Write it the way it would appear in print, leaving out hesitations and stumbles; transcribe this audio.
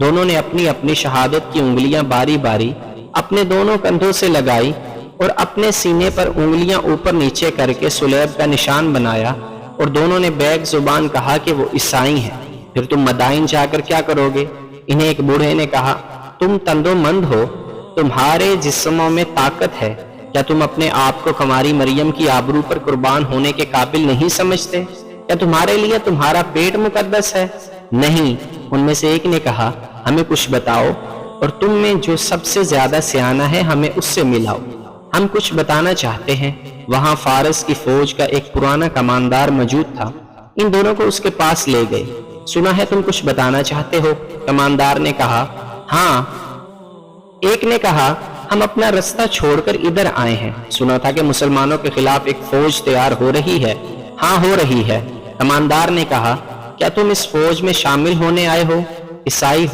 دونوں نے اپنی اپنی شہادت کی انگلیاں باری باری اپنے دونوں کندھوں سے لگائی اور اپنے سینے پر انگلیاں اوپر نیچے کر کے صلیب کا نشان بنایا، اور دونوں نے بیک زبان کہا کہ وہ عیسائی ہیں۔ پھر تم مدائن جا کر کیا کرو گے؟ انہیں ایک بوڑھے نے کہا، تم تندو مند ہو، تمہارے جسموں میں طاقت ہے، کیا تم اپنے آپ کو ہماری مریم کی آبرو پر قربان ہونے کے قابل نہیں سمجھتے؟ کیا تمہارے لیے تمہارا پیٹ مقدس ہے؟ نہیں۔ ان میں سے ایک نے کہا، ہمیں کچھ بتاؤ، اور تم میں جو سب سے زیادہ سیانا ہے ہمیں اس سے ملاؤ، ہم کچھ بتانا چاہتے ہیں۔ وہاں فارس کی فوج کا ایک پرانا کماندار موجود تھا، ان دونوں کو اس کے پاس لے گئے۔ سنا ہے تم کچھ بتانا چاہتے ہو؟ کماندار نے کہا، ہاں۔ ایک نے کہا، ہم اپنا رستہ چھوڑ کر ادھر آئے ہیں، سنا تھا کہ مسلمانوں کے خلاف ایک فوج تیار ہو رہی ہے۔ ہاں، ہو رہی ہے۔ کماندار نے کہا، کیا تم اس فوج میں شامل ہونے آئے ہو؟ عیسائی